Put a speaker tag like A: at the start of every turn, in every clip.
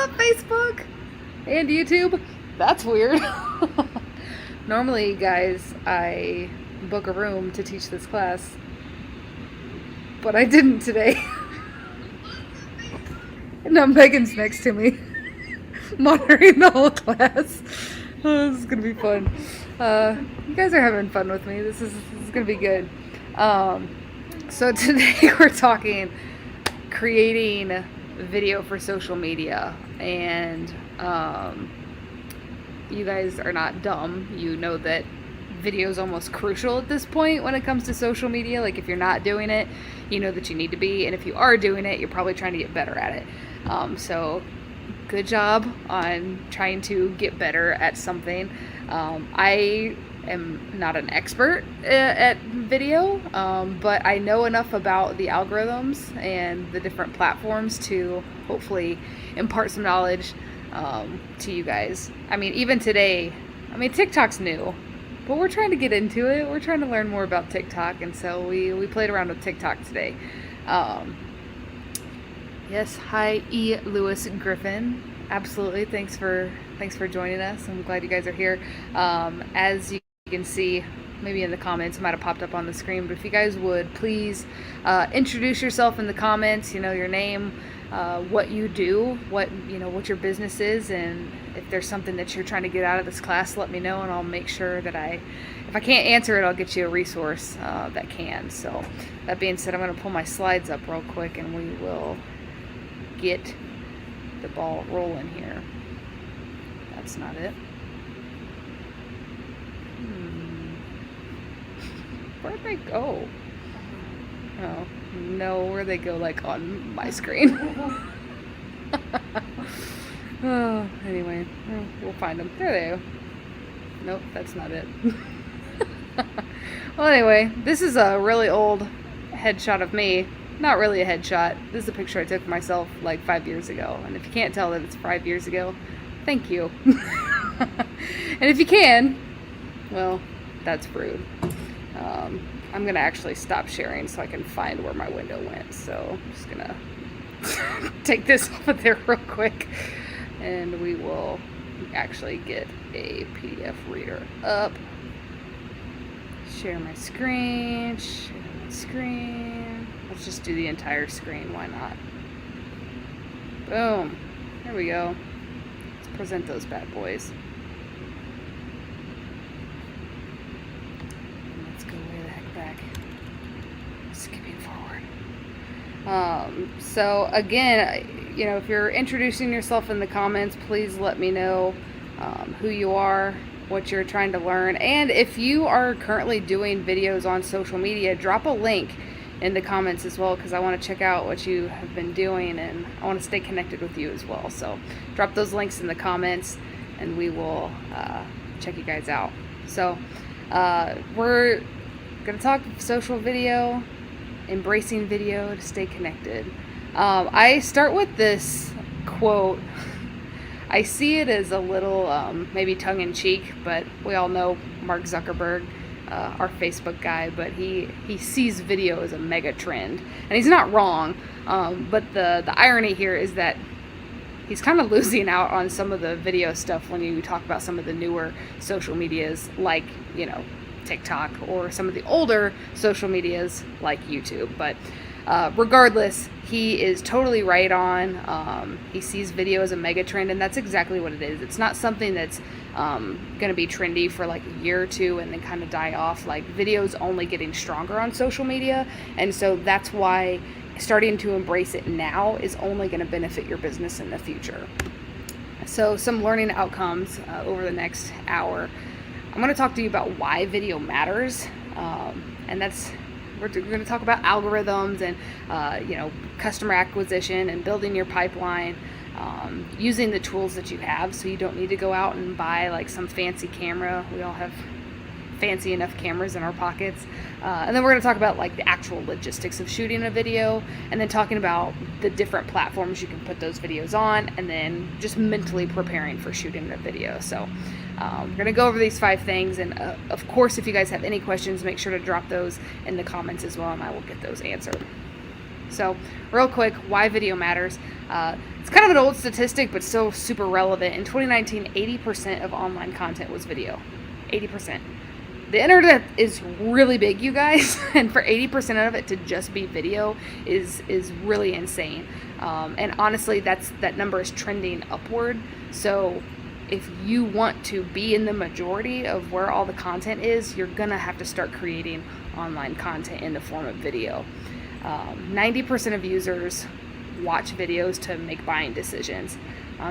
A: Facebook and YouTube. That's weird. Normally, guys, I book a room to teach this class, but I didn't today. And now Megan's next to me, monitoring the whole class. Oh, this is gonna be fun. You guys are having fun with me. This is gonna be good. So today we're talking creating video for social media, and you guys are not dumb. You know that video is almost crucial at this point when it comes to social media. Like, if you're not doing it, you know that you need to be, and if you are doing it, you're probably trying to get better at it. So good job on trying to get better at something. I am not an expert at video, but I know enough about the algorithms and the different platforms to hopefully impart some knowledge to you guys. I mean, even today, TikTok's new, but we're trying to get into it. We're trying to learn more about TikTok, and so we played around with TikTok today. Yes, hi E. Lewis Griffin. Absolutely, thanks for joining us. I'm glad you guys are here. As you can see, maybe in the comments, it might have popped up on the screen, but if you guys would please introduce yourself in the comments. You know, your name, what you do, what your business is, and if there's something that you're trying to get out of this class, let me know, and I'll make sure that if I can't answer it, I'll get you a resource that can. So that being said, I'm going to pull my slides up real quick, and we will get the ball rolling here. That's not it. Where'd they go? Oh, no, where'd they go, like, on my screen? Oh, anyway, we'll find them. There they go. Nope, that's not it. Well, anyway, this is a really old headshot of me. Not really a headshot. This is a picture I took of myself like 5 years ago. And if you can't tell that it's 5 years ago, thank you. And if you can, well, that's rude. I'm going to actually stop sharing so I can find where my window went. So I'm just going to take this off of there real quick. And we will actually get a PDF reader up. Share my screen. Share my screen. Let's just do the entire screen. Why not? Boom. There we go. Let's present those bad boys. Let's go way the heck back. Skipping forward. So again, if you're introducing yourself in the comments, please let me know who you are, what you're trying to learn, and if you are currently doing videos on social media, drop a link in the comments as well, because I want to check out what you have been doing, and I want to stay connected with you as well. So drop those links in the comments, and we will check you guys out. So we're going to talk social video, embracing video to stay connected. I start with this quote. I see it as a little maybe tongue-in-cheek, but we all know Mark Zuckerberg, our Facebook guy, but he sees video as a mega trend, and he's not wrong. But the irony here is that he's kind of losing out on some of the video stuff when you talk about some of the newer social medias like TikTok, or some of the older social medias like YouTube. But regardless, he is totally right on. He sees video as a mega trend, and that's exactly what it is. It's not something that's going to be trendy for like a year or two and then kind of die off. Like, video's only getting stronger on social media, and so that's why starting to embrace it now is only going to benefit your business in the future. So some learning outcomes over the next hour. I'm going to talk to you about why video matters, and we're going to talk about algorithms and customer acquisition and building your pipeline, using the tools that you have, so you don't need to go out and buy like some fancy camera. We all have fancy enough cameras in our pockets. And then we're going to talk about like the actual logistics of shooting a video, and then talking about the different platforms you can put those videos on, and then just mentally preparing for shooting a video. So we're going to go over these 5 things, and of course, if you guys have any questions, make sure to drop those in the comments as well, and I will get those answered. So real quick, why video matters. It's kind of an old statistic, but still super relevant. In 2019, 80% of online content was video. 80%. The internet is really big, you guys, and for 80% of it to just be video is really insane. And honestly, that number is trending upward. So if you want to be in the majority of where all the content is, you're gonna have to start creating online content in the form of video. 90% of users watch videos to make buying decisions.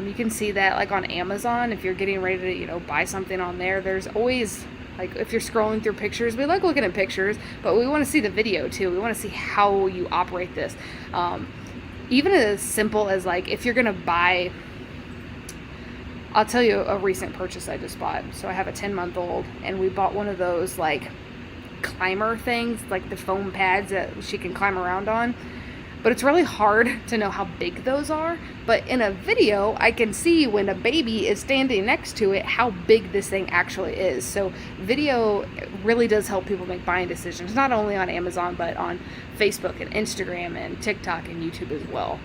A: You can see that like on Amazon, if you're getting ready to, buy something on there, there's always, like if you're scrolling through pictures, we like looking at pictures, but we want to see the video too. We want to see how you operate this. Even as simple as like, if you're going to buy, I'll tell you a recent purchase I just bought. So I have a 10-month-old, and we bought one of those like climber things, like the foam pads that she can climb around on. But it's really hard to know how big those are. But in a video, I can see when a baby is standing next to it, how big this thing actually is. So video really does help people make buying decisions, not only on Amazon, but on Facebook and Instagram and TikTok and YouTube as well.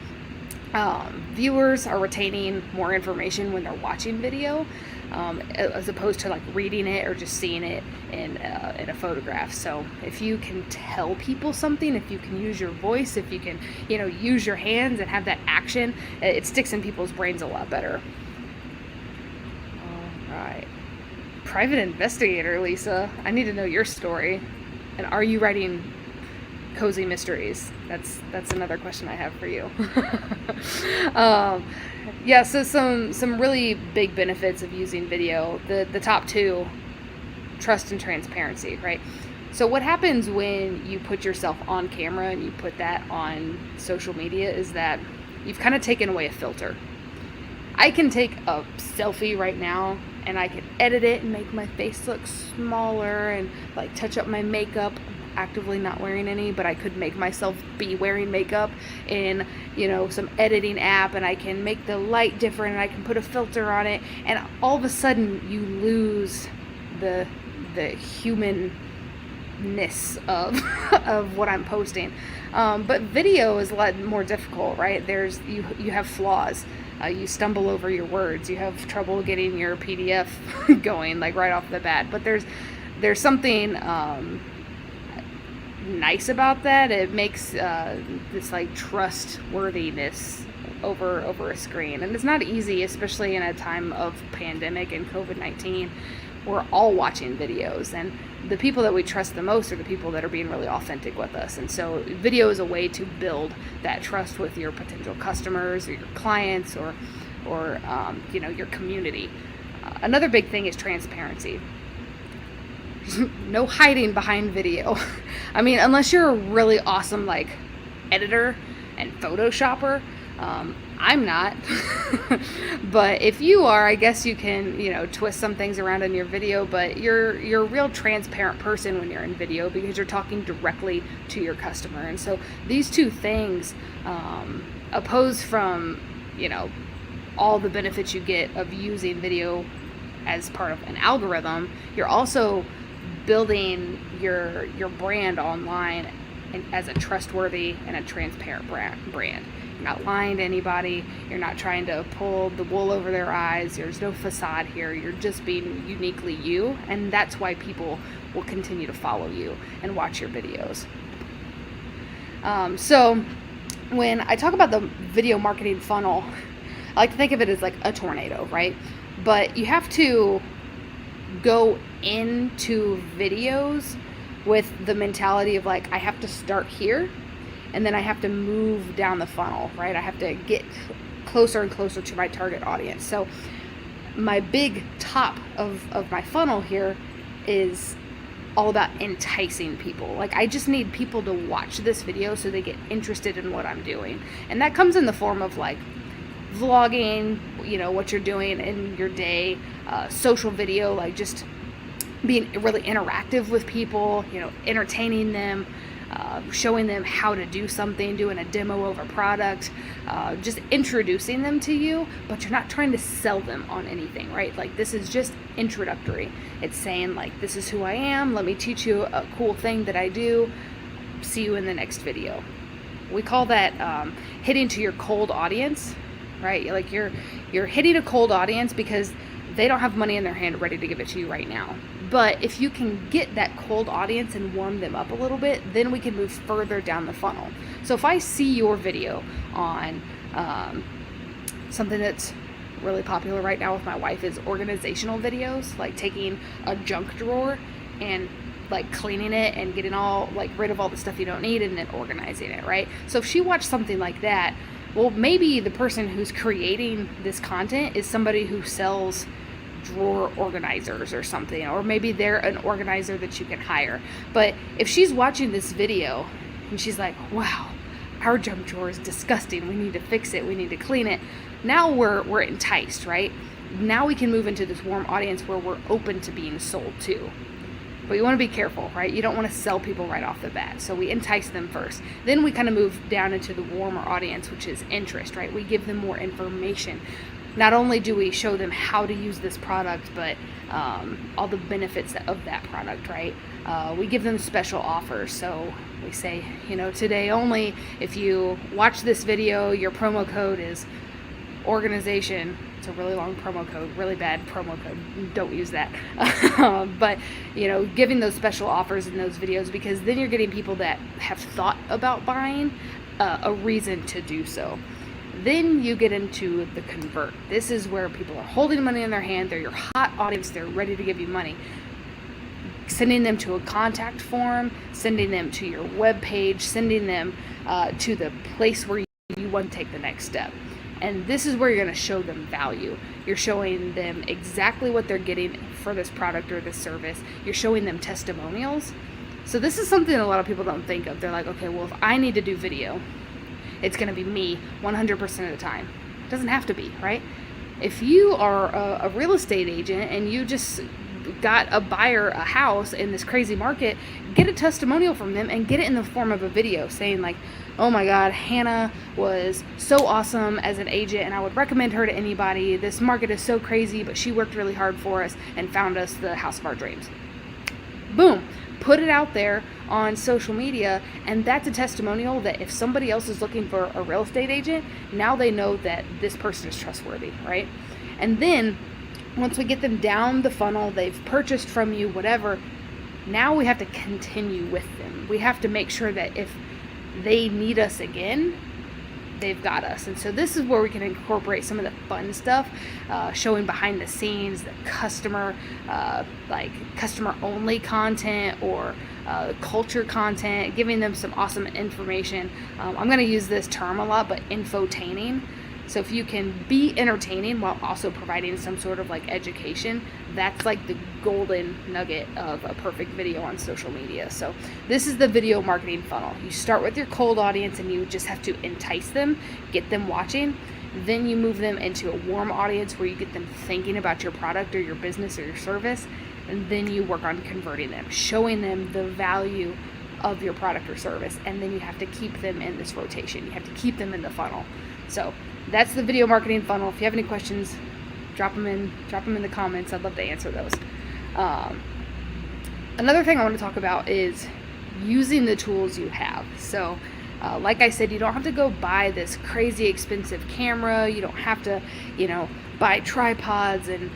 A: Viewers are retaining more information when they're watching video, as opposed to like reading it or just seeing it in a photograph. So if you can tell people something, if you can use your voice, if you can, use your hands and have that action, it sticks in people's brains a lot better. All right. Private investigator, Lisa, I need to know your story. And are you writing cozy mysteries? That's another question I have for you. Yeah, so some really big benefits of using video. The top two: trust and transparency, right? So what happens when you put yourself on camera and you put that on social media is that you've kind of taken away a filter. I can take a selfie right now and I can edit it and make my face look smaller and like touch up my makeup. Actively not wearing any, but I could make myself be wearing makeup in some editing app, and I can make the light different and I can put a filter on it, and all of a sudden you lose the humanness of of what I'm posting. But video is a lot more difficult, right? You have flaws. You stumble over your words. You have trouble getting your PDF going like right off the bat. But there's something nice about that. It makes this like trustworthiness over a screen, and it's not easy, especially in a time of pandemic and COVID-19. We're all watching videos, and the people that we trust the most are the people that are being really authentic with us. And so video is a way to build that trust with your potential customers or your clients or your community. Another big thing is transparency. No hiding behind video. I mean, unless you're a really awesome like editor and photoshopper. I'm not. But if you are, I guess you can, twist some things around in your video, but you're a real transparent person when you're in video because you're talking directly to your customer. And so these two things, opposed from, all the benefits you get of using video as part of an algorithm, you're also building your brand online as a trustworthy and a transparent brand. You're not lying to anybody. You're not trying to pull the wool over their eyes. There's no facade here. You're just being uniquely you, and that's why people will continue to follow you and watch your videos. So when I talk about the video marketing funnel, I like to think of it as like a tornado, right? But you have to go into videos with the mentality of like, I have to start here and then I have to move down the funnel, right? I have to get closer and closer to my target audience. So my big top of my funnel here is all about enticing people. Like, I just need people to watch this video so they get interested in what I'm doing. And that comes in the form of like vlogging, what you're doing in your day, social video, like just being really interactive with people, entertaining them, showing them how to do something, doing a demo of a product, just introducing them to you, but you're not trying to sell them on anything, right? Like, this is just introductory. It's saying like, this is who I am. Let me teach you a cool thing that I do. See you in the next video. We call that hitting to your cold audience, right? Like you're hitting a cold audience because they don't have money in their hand ready to give it to you right now. But if you can get that cold audience and warm them up a little bit, then we can move further down the funnel. So if I see your video on something that's really popular right now with my wife is organizational videos, like taking a junk drawer and like cleaning it and getting all like rid of all the stuff you don't need and then organizing it, right? So if she watched something like that, well, maybe the person who's creating this content is somebody who sells drawer organizers or something, or maybe they're an organizer that you can hire. But if she's watching this video and she's like, wow, our junk drawer is disgusting, we need to fix it, we need to clean it, now we're enticed, right? Now we can move into this warm audience where we're open to being sold to. But you want to be careful, right? You don't want to sell people right off the bat. So we entice them first. Then we kind of move down into the warmer audience, which is interest, right? We give them more information. Not only do we show them how to use this product, but all the benefits of that product, right? We give them special offers. So we say, today only, if you watch this video, your promo code is organization. It's a really long promo code, really bad promo code. Don't use that. But, giving those special offers in those videos, because then you're getting people that have thought about buying a reason to do so. Then you get into the convert. This is where people are holding money in their hand. They're your hot audience. They're ready to give you money. Sending them to a contact form, sending them to your web page, sending them to the place where you want to take the next step. And this is where you're going to show them value. You're showing them exactly what they're getting for this product or this service. You're showing them testimonials. So this is something a lot of people don't think of. They're like, okay, well, if I need to do video, it's going to be me 100% of the time. It doesn't have to be, right? If you are a real estate agent and you just got a buyer a house in this crazy market, get a testimonial from them and get it in the form of a video saying like, oh my God, Hannah was so awesome as an agent and I would recommend her to anybody. This market is so crazy, but she worked really hard for us and found us the house of our dreams. Boom. Put it out there on social media, and that's a testimonial that if somebody else is looking for a real estate agent, now they know that this person is trustworthy, right? And then once we get them down the funnel, they've purchased from you, whatever, now we have to continue with them. We have to make sure that if they need us again, they've got us. And so this is where we can incorporate some of the fun stuff, showing behind the scenes, the customer, like customer only content or culture content, giving them some awesome information. I'm going to use this term a lot, but infotaining. So if you can be entertaining while also providing some sort of like education, that's like the golden nugget of a perfect video on social media. So this is the video marketing funnel. You start with your cold audience and you just have to entice them, get them watching. Then you move them into a warm audience where you get them thinking about your product or your business or your service. And then you work on converting them, showing them the value of your product or service. And then you have to keep them in this rotation. You have to keep them in the funnel. So that's the video marketing funnel. If you have any questions, drop them in the comments. I'd love to answer those. Another thing I want to talk about is using the tools you have. So like I said, you don't have to go buy this crazy expensive camera. You don't have to, buy tripods and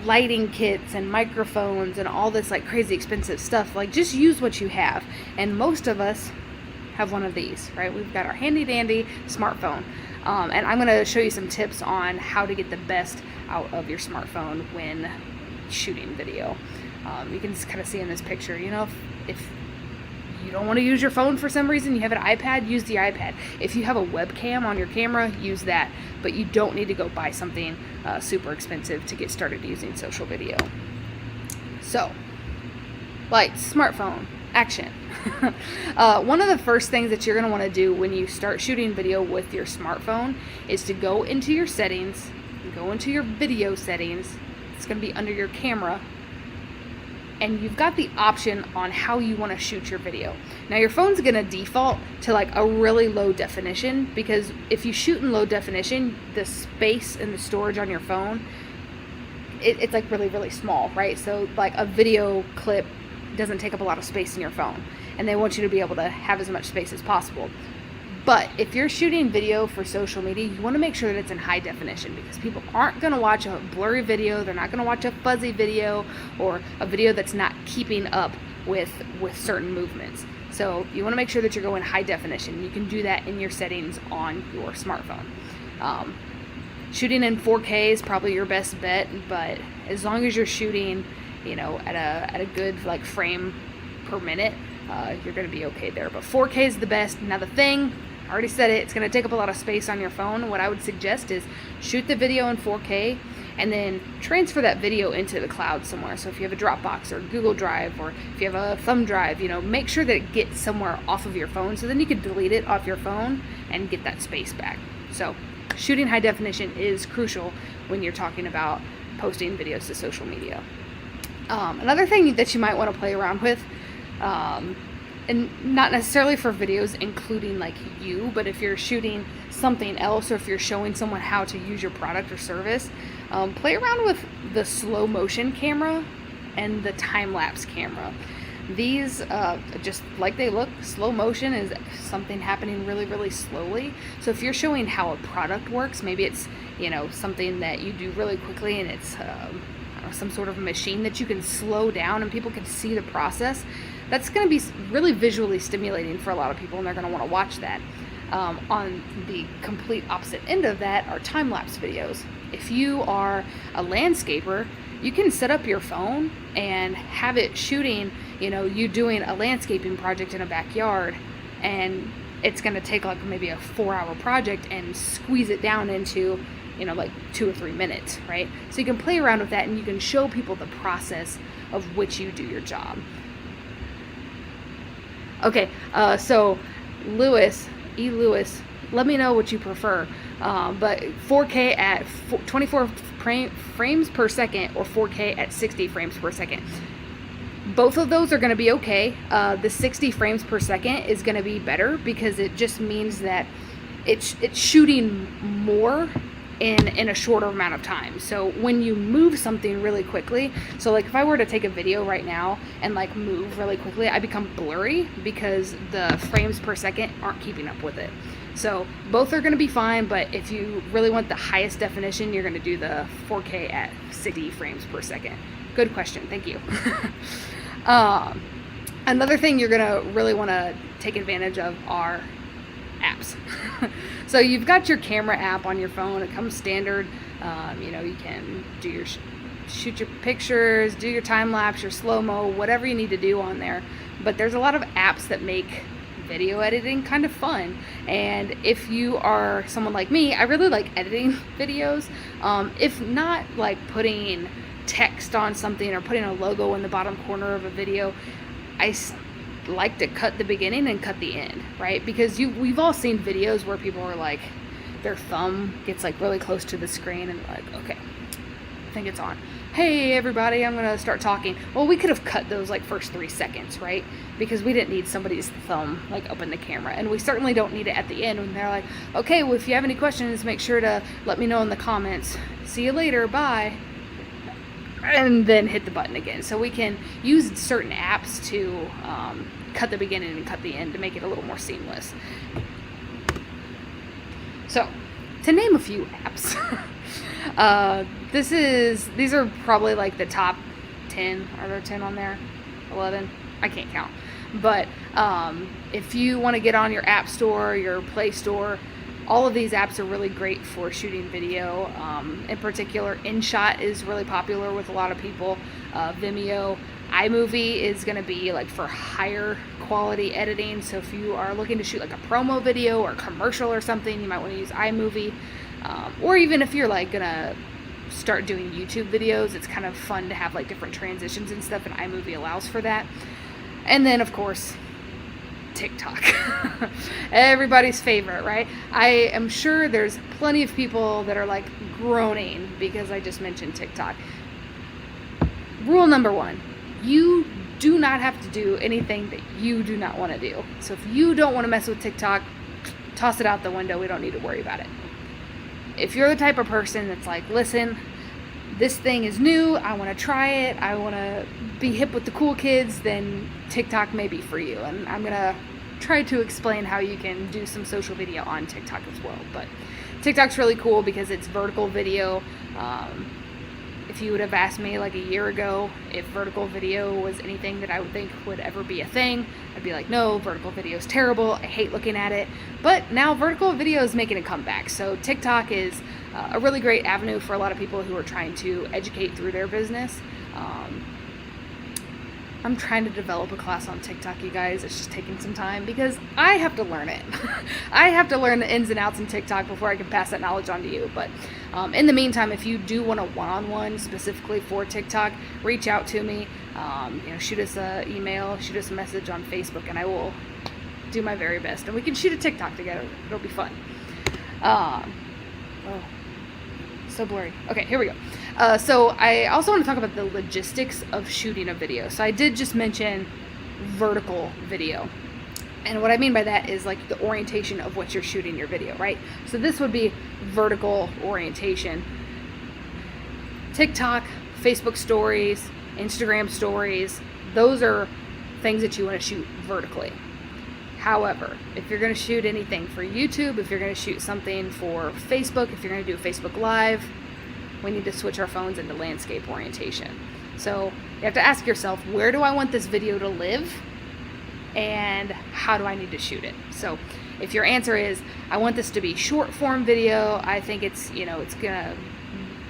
A: lighting kits and microphones and all this like crazy expensive stuff. Like just use what you have. And most of us have one of these, right? We've got our handy dandy smartphone. And I'm going to show you some tips on how to get the best out of your smartphone when shooting video. You can just kind of see in this picture, if you don't want to use your phone for some reason, you have an iPad, use the iPad. If you have a webcam on your camera, use that. But you don't need to go buy something super expensive to get started using social video. So, lights, smartphone, action. One of the first things that you're going to want to do when you start shooting video with your smartphone is to go into your settings, go into your video settings. It's going to be under your camera, and you've got the option on how you want to shoot your video. Now your phone's going to default to like a really low definition, because if you shoot in low definition, the space and the storage on your phone, it's like really, really small, right? So like a video clip doesn't take up a lot of space in your phone, and they want you to be able to have as much space as possible. But if you're shooting video for social media, you want to make sure that it's in high definition, because people aren't going to watch a blurry video. They're not going to watch a fuzzy video or a video that's not keeping up with certain movements. So you want to make sure that you're going high definition. You can do that in your settings on your smartphone. Shooting in 4K is probably your best bet, but as long as you're shooting, at a good like frame per minute, you're going to be okay there. But 4K is the best. Now the thing, I already said it, it's going to take up a lot of space on your phone. What I would suggest is shoot the video in 4K and then transfer that video into the cloud somewhere. So if you have a Dropbox or Google Drive, or if you have a thumb drive, make sure that it gets somewhere off of your phone, so then you can delete it off your phone and get that space back. So shooting high definition is crucial when you're talking about posting videos to social media. Another thing that you might want to play around with, and not necessarily for videos including like you, but if you're shooting something else, or if you're showing someone how to use your product or service, play around with the slow motion camera and the time-lapse camera. These, just like they look, slow motion is something happening really, really slowly. So if you're showing how a product works, maybe it's, something that you do really quickly, and it's some sort of machine that you can slow down and people can see the process. That's going to be really visually stimulating for a lot of people, and they're going to want to watch that. On the complete opposite end of that are time-lapse videos. If you are a landscaper, you can set up your phone and have it shooting, you doing a landscaping project in a backyard, and it's going to take like maybe a 4-hour project and squeeze it down into, like 2 or 3 minutes, right? So you can play around with that, and you can show people the process of which you do your job. Okay, so Lewis, let me know what you prefer. But 4K at 24 frames per second, or 4K at 60 frames per second. Both of those are going to be okay. The 60 frames per second is going to be better, because it just means that it's shooting more in a shorter amount of time. So when you move something really quickly, so like if I were to take a video right now and like move really quickly, I become blurry because the frames per second aren't keeping up with it. So both are going to be fine, but if you really want the highest definition, you're going to do the 4K at 60 frames per second. Good question, thank you. Another thing you're going to really want to take advantage of are apps. So you've got your camera app on your phone. It comes standard. You can do shoot your pictures, do your time lapse, your slow-mo, whatever you need to do on there. But there's a lot of apps that make video editing kind of fun. And if you are someone like me, I really like editing videos. If not like putting text on something or putting a logo in the bottom corner of a video, I like to cut the beginning and cut the end, right? Because we've all seen videos where people are like, their thumb gets like really close to the screen, and like, okay, I think it's on. Hey everybody, I'm gonna start talking. Well, we could have cut those like first 3 seconds, right? Because we didn't need somebody's thumb like up in the camera, and we certainly don't need it at the end when they're like, okay, well, if you have any questions, make sure to let me know in the comments. See you later, bye. And then hit the button again. So we can use certain apps to cut the beginning and cut the end to make it a little more seamless. So, to name a few apps, these are probably like the top 10. Are there 10 on there? 11? I can't count. But if you want to get on your App Store, your Play Store, all of these apps are really great for shooting video. In particular, InShot is really popular with a lot of people. Vimeo, iMovie is going to be like for higher quality editing. So if you are looking to shoot like a promo video or commercial or something, you might want to use iMovie. Or even if you're like gonna start doing YouTube videos, it's kind of fun to have like different transitions and stuff, and iMovie allows for that. And then of course, TikTok. Everybody's favorite, right? I am sure there's plenty of people that are like groaning because I just mentioned TikTok. Rule number 1, you do not have to do anything that you do not want to do. So if you don't want to mess with TikTok, toss it out the window. We don't need to worry about it. If you're the type of person that's like, listen, this thing is new, I want to try it, I want to be hip with the cool kids, then TikTok may be for you. And I'm going to try to explain how you can do some social media on TikTok as well. But TikTok's really cool because it's vertical video. If you would have asked me like a year ago if vertical video was anything that I would think would ever be a thing, I'd be like, no, vertical video is terrible. I hate looking at it. But now vertical video is making a comeback. So TikTok is a really great avenue for a lot of people who are trying to educate through their business. I'm trying to develop a class on TikTok, you guys. It's just taking some time because I have to learn it. I have to learn the ins and outs in TikTok before I can pass that knowledge on to you. But in the meantime, if you do want a one-on-one specifically for TikTok, reach out to me. Shoot us an email, shoot us a message on Facebook, and I will do my very best. And we can shoot a TikTok together. It'll be fun. So blurry. Okay, here we go. So I also want to talk about the logistics of shooting a video. So I did just mention vertical video. And what I mean by that is like the orientation of what you're shooting your video, right? So this would be vertical orientation. TikTok, Facebook stories, Instagram stories, those are things that you want to shoot vertically. However, if you're going to shoot anything for YouTube, if you're going to shoot something for Facebook, if you're going to do a Facebook Live, we need to switch our phones into landscape orientation. So you have to ask yourself, where do I want this video to live? And how do I need to shoot it? So if your answer is, I want this to be short form video, I think it's going to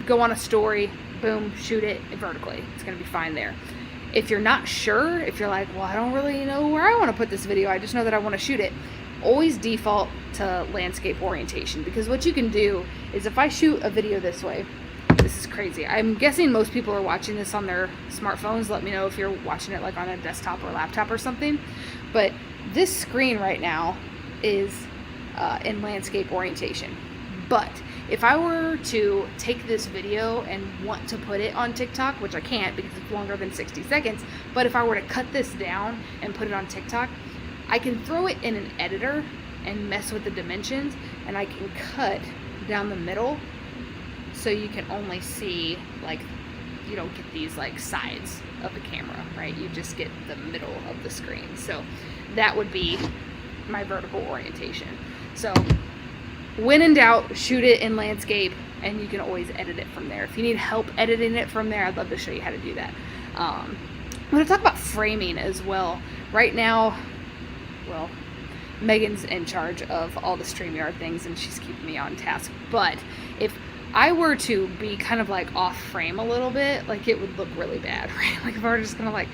A: go on a story, boom, shoot it vertically. It's going to be fine there. If you're not sure, if you're like, well, I don't really know where I want to put this video, I just know that I want to shoot it, always default to landscape orientation. Because what you can do is if I shoot a video this way, this is crazy. I'm guessing most people are watching this on their smartphones. Let me know if you're watching it like on a desktop or laptop or something. But this screen right now is in landscape orientation. But if I were to take this video and want to put it on TikTok, which I can't because it's longer than 60 seconds, but if I were to cut this down and put it on TikTok, I can throw it in an editor and mess with the dimensions, and I can cut down the middle so you can only see, like, you don't get these like sides of the camera, right? You just get the middle of the screen. So that would be my vertical orientation. So when in doubt, shoot it in landscape, and you can always edit it from there. If you need help editing it from there, I'd love to show you how to do that. I'm going to talk about framing as well. Right now, well, Megan's in charge of all the StreamYard things, and she's keeping me on task. But if I were to be kind of like off frame a little bit, like it would look really bad, right? Like if I were just going to like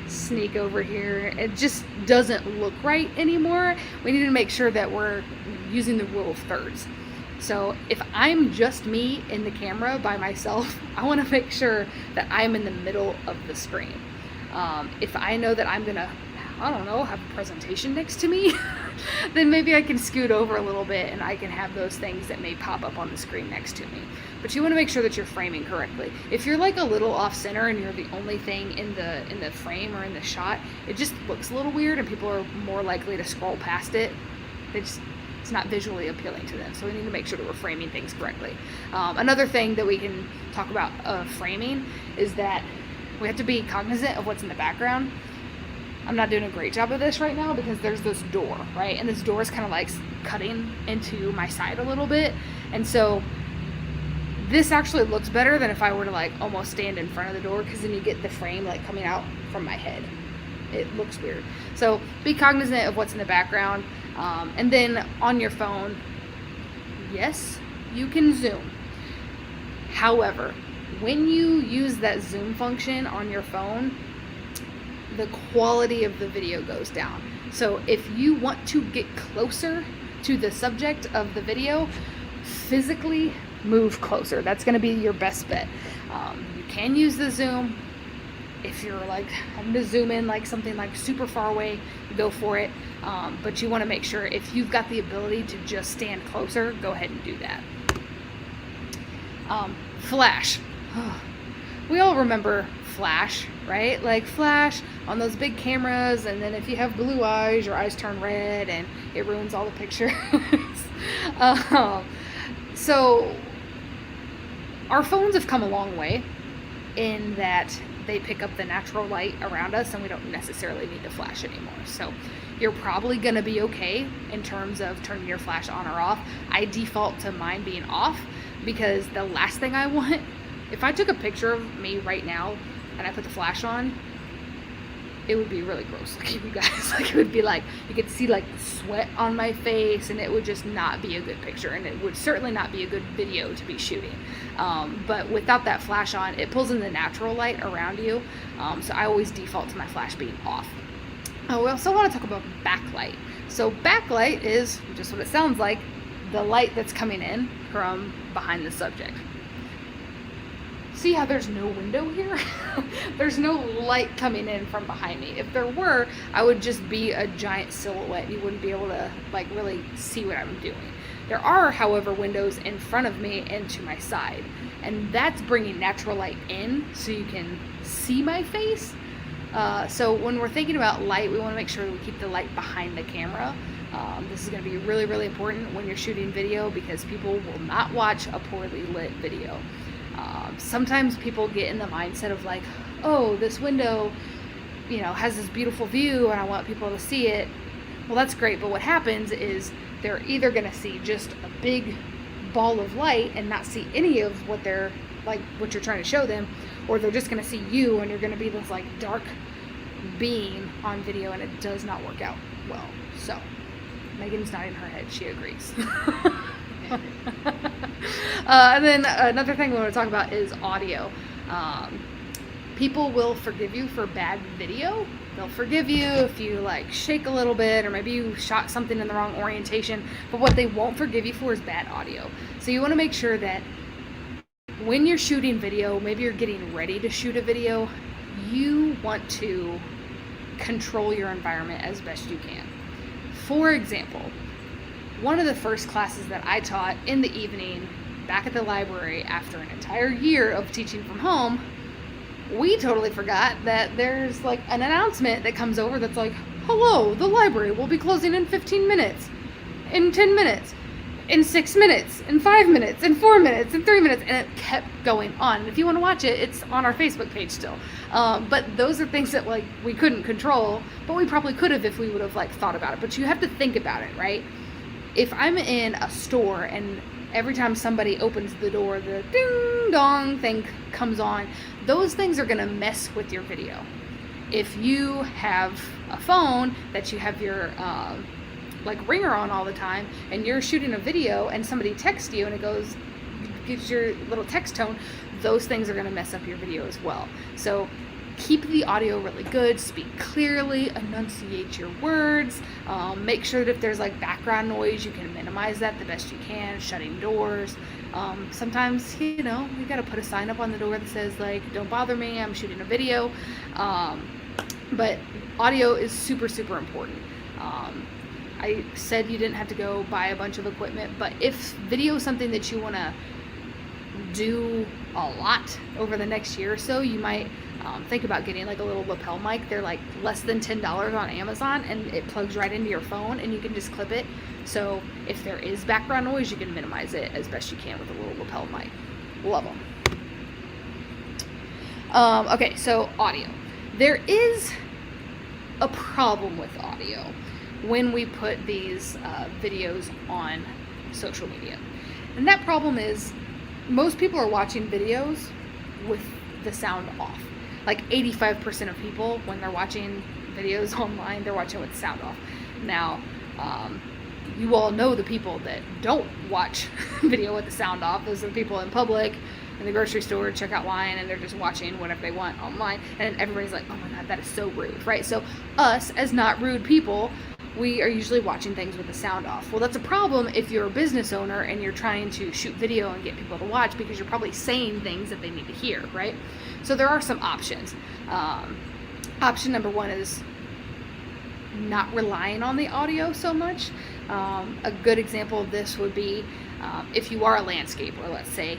A: sneak over here, it just doesn't look right anymore. We need to make sure that we're using the rule of thirds. So if I'm just me in the camera by myself, I want to make sure that I'm in the middle of the screen. If I know that I'm gonna, I don't know, have a presentation next to me, then maybe I can scoot over a little bit and I can have those things that may pop up on the screen next to me. But you want to make sure that you're framing correctly. If you're like a little off center and you're the only thing in the frame or in the shot, it just looks a little weird and people are more likely to scroll past it. It's not visually appealing to them. So we need to make sure that we're framing things correctly. Another thing that we can talk about framing is that we have to be cognizant of what's in the background. I'm not doing a great job of this right now because there's this door, right? And this door is kind of like cutting into my side a little bit. And so this actually looks better than if I were to like almost stand in front of the door, because then you get the frame like coming out from my head. It looks weird. So be cognizant of what's in the background. And then on your phone, yes, you can zoom. However, when you use that zoom function on your phone, the quality of the video goes down. So if you want to get closer to the subject of the video, physically move closer. That's going to be your best bet. You can use the zoom. If you're like having to zoom in like something like super far away, go for it. But you want to make sure if you've got the ability to just stand closer, go ahead and do that. Flash. We all remember Flash, right? Like Flash on those big cameras, and then if you have blue eyes, your eyes turn red and it ruins all the pictures. So our phones have come a long way in that they pick up the natural light around us and we don't necessarily need to flash anymore. So you're probably going to be okay in terms of turning your flash on or off. I default to mine being off because the last thing I want, if I took a picture of me right now and I put the flash on, it would be really gross looking, you guys. Like, it would be like, you could see like sweat on my face, and it would just not be a good picture, and it would certainly not be a good video to be shooting. But without that flash on, it pulls in the natural light around you. So I always default to my flash being off. We also want to talk about backlight. So backlight is just what it sounds like, the light that's coming in from behind the subject. See how there's no window here? There's no light coming in from behind me. If there were, I would just be a giant silhouette. You wouldn't be able to like really see what I'm doing. There are, however, windows in front of me and to my side, and that's bringing natural light in so you can see my face. So when we're thinking about light, we want to make sure we keep the light behind the camera. This is going to be really, really important when you're shooting video, because people will not watch a poorly lit video. Sometimes people get in the mindset of like, oh, this window, you know, has this beautiful view and I want people to see it. Well, that's great, but what happens is they're either going to see just a big ball of light and not see any of what they're like, what you're trying to show them, or they're just going to see you and you're going to be this like dark beam on video, and it does not work out well. So Megan's nodding her head, she agrees. And then another thing we want to talk about is audio. People will forgive you for bad video. They'll forgive you if you like shake a little bit, or maybe you shot something in the wrong orientation, but what they won't forgive you for is bad audio. So you want to make sure that when you're shooting video, maybe you're getting ready to shoot a video, you want to control your environment as best you can. For example, one of the first classes that I taught in the evening back at the library after an entire year of teaching from home, we totally forgot that there's like an announcement that comes over that's like, hello, the library will be closing in 15 minutes, in 10 minutes, in 6 minutes, in 5 minutes, in 4 minutes, in 3 minutes, and it kept going on. And if you want to watch it, it's on our Facebook page still. But those are things that like we couldn't control, but we probably could have if we would have like thought about it. But you have to think about it, right? If I'm in a store and every time somebody opens the door, the ding dong thing comes on, those things are gonna mess with your video. If you have a phone that you have your like ringer on all the time, and you're shooting a video and somebody texts you and it goes, gives your little text tone, those things are gonna mess up your video as well. So keep the audio really good, speak clearly, enunciate your words, make sure that if there's like background noise, you can minimize that the best you can, shutting doors. Sometimes, you know, you gotta put a sign up on the door that says like, don't bother me, I'm shooting a video. But audio is super, super important. I said you didn't have to go buy a bunch of equipment, but if video is something that you wanna do a lot over the next year or so, you might think about getting like a little lapel mic. They're like less than $10 on Amazon, and it plugs right into your phone and you can just clip it. So if there is background noise, you can minimize it as best you can with a little lapel mic. Love them. Okay, so audio. There is a problem with audio when we put these videos on social media. And that problem is most people are watching videos with the sound off. Like 85% of people, when they're watching videos online, they're watching with the sound off. Now, you all know the people that don't watch video with the sound off. Those are the people in public, in the grocery store, checkout line, and they're just watching whatever they want online. And everybody's like, oh my God, that is so rude, right? So us, as not rude people, we are usually watching things with the sound off. Well, that's a problem if you're a business owner and you're trying to shoot video and get people to watch, because you're probably saying things that they need to hear, right? So there are some options. Option number one is not relying on the audio so much. A good example of this would be if you are a landscaper, let's say,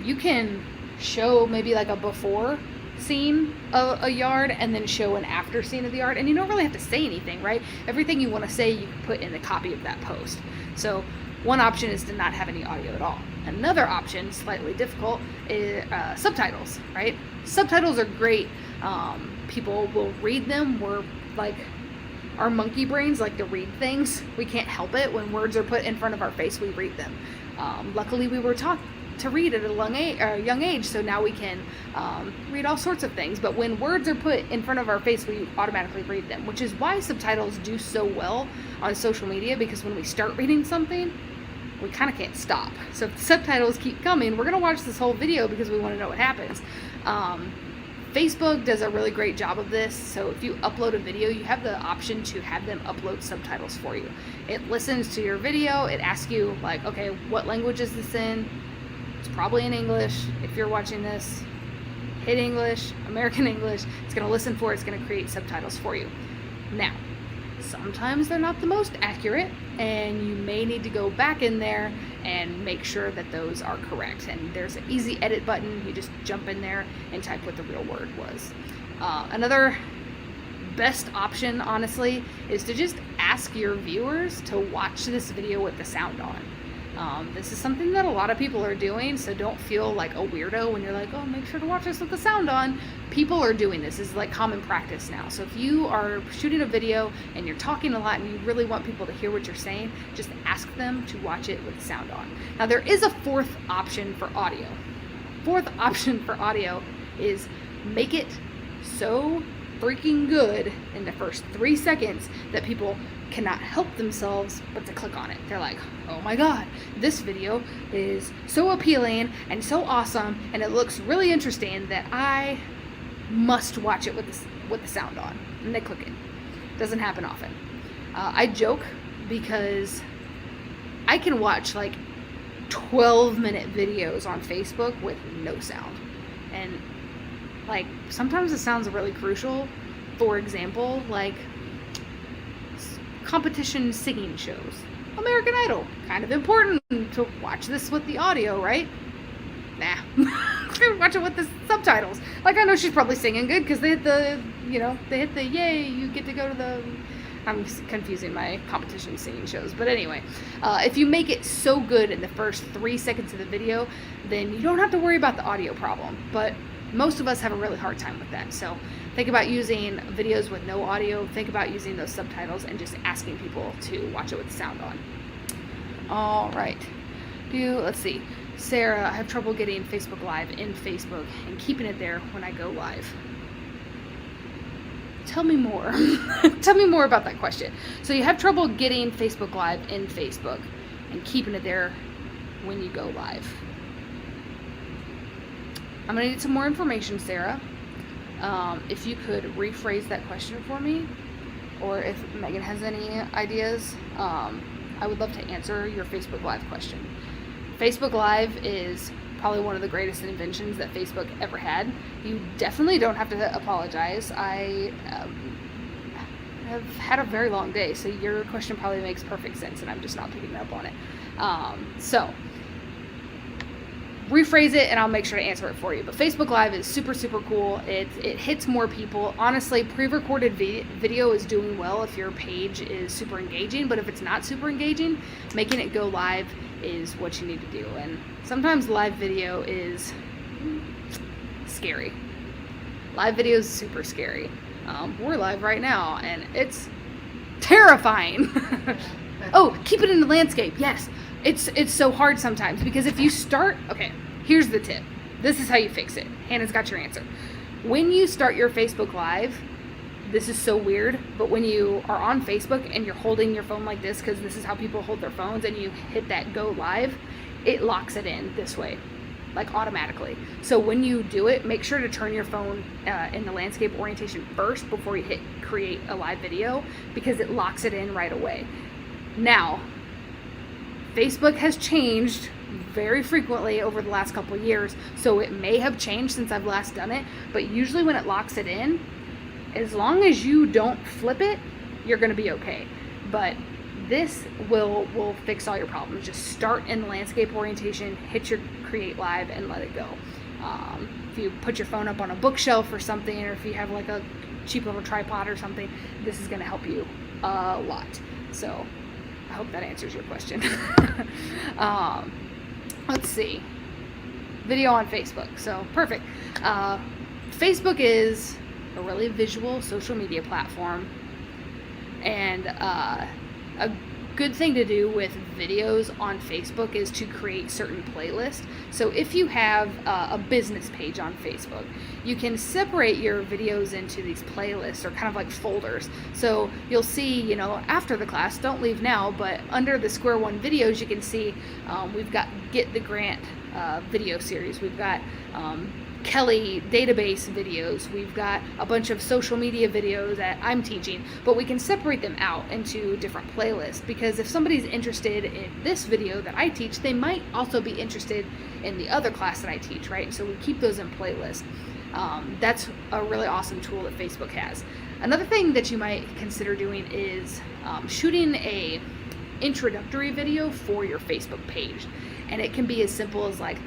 A: you can show maybe like a before scene of a yard and then show an after scene of the yard, and you don't really have to say anything, right? Everything you want to say you can put in the copy of that post. So One option is to not have any audio at all. Another option, slightly difficult, is subtitles, right? Subtitles are great. People will read them. We're like, our monkey brains like to read things. We can't help it. When words are put in front of our face, we read them. Luckily, we were taught to read at a young age, so now we can read all sorts of things. But when words are put in front of our face, we automatically read them, which is why subtitles do so well on social media, because when we start reading something, we kind of can't stop. So if the subtitles keep coming, we're going to watch this whole video because we want to know what happens. Facebook does a really great job of this. So if you upload a video, you have the option to have them upload subtitles for you. It listens to your video. It asks you, like, okay, what language is this in? It's probably in English. If you're watching this, hit English, American English. It's going to listen for it. It's going to create subtitles for you. Now, sometimes they're not the most accurate, and you may need to go back in there and make sure that those are correct. And there's an easy edit button. You just jump in there and type what the real word was. Another best option, honestly, is to just ask your viewers to watch this video with the sound on. This is something that a lot of people are doing, so don't feel like a weirdo when you're like, oh, make sure to watch this with the sound on. People are doing this. This is like common practice now. So if you are shooting a video and you're talking a lot and you really want people to hear what you're saying, just ask them to watch it with the sound on. Now, there is a fourth option for audio. Fourth option for audio is make it so freaking good in the first 3 seconds that people cannot help themselves but to click on it. They're like, oh my god, this video is so appealing and so awesome, and it looks really interesting that I must watch it with the sound on. And they click it. Doesn't happen often. I joke because I can watch like 12-minute videos on Facebook with no sound. And like, sometimes it sounds really crucial. For example, like competition singing shows. American Idol. Kind of important to watch this with the audio, right? Nah. Watch it with the subtitles. Like, I know she's probably singing good because they hit the yay, you get to go to the... I'm confusing my competition singing shows. But anyway, if you make it so good in the first 3 seconds of the video, then you don't have to worry about the audio problem. But most of us have a really hard time with that. So think about using videos with no audio. Think about using those subtitles and just asking people to watch it with the sound on. All right. Let's see. Sarah, I have trouble getting Facebook Live in Facebook and keeping it there when I go live. Tell me more. Tell me more about that question. So you have trouble getting Facebook Live in Facebook and keeping it there when you go live. I'm going to need some more information, Sarah. If you could rephrase that question for me, or if Megan has any ideas, I would love to answer your Facebook Live question. Facebook Live is probably one of the greatest inventions that Facebook ever had. You definitely don't have to apologize. I have had a very long day, so your question probably makes perfect sense, and I'm just not picking up on it. So rephrase it and I'll make sure to answer it for you. But Facebook Live is super, super cool. It hits more people. Honestly, pre-recorded video is doing well if your page is super engaging, but if it's not super engaging, making it go live is what you need to do. And sometimes live video is scary. Live video is super scary. We're live right now and it's terrifying. Oh, keep it in the landscape. Yes. It's so hard sometimes because if you start, okay, here's the tip. This is how you fix it. Hannah's got your answer. When you start your Facebook Live, this is so weird, but when you are on Facebook and you're holding your phone like this, because this is how people hold their phones, and you hit that go live, it locks it in this way, like automatically. So when you do it, make sure to turn your phone in the landscape orientation first before you hit create a live video, because it locks it in right away. Now, Facebook has changed very frequently over the last couple of years, so it may have changed since I've last done it, but usually when it locks it in, as long as you don't flip it, you're going to be okay. But this will fix all your problems. Just start in the landscape orientation, hit your create live, and let it go. If you put your phone up on a bookshelf or something, or if you have like a cheap little tripod or something, this is going to help you a lot. So I hope that answers your question. Let's see. Video on Facebook. So perfect. Facebook is a really visual social media platform, and a good thing to do with videos on Facebook is to create certain playlists. So if you have a business page on Facebook, you can separate your videos into these playlists, or kind of like folders. So you'll see, after the class, don't leave now, but under the Square One videos, you can see we've got Get the Grant video series. We've got Kelly database videos. We've got a bunch of social media videos that I'm teaching, but we can separate them out into different playlists, because if somebody's interested in this video that I teach, they might also be interested in the other class that I teach, right? So we keep those in playlists. That's a really awesome tool that Facebook has. Another thing that you might consider doing is shooting a introductory video for your Facebook page. And it can be as simple as like,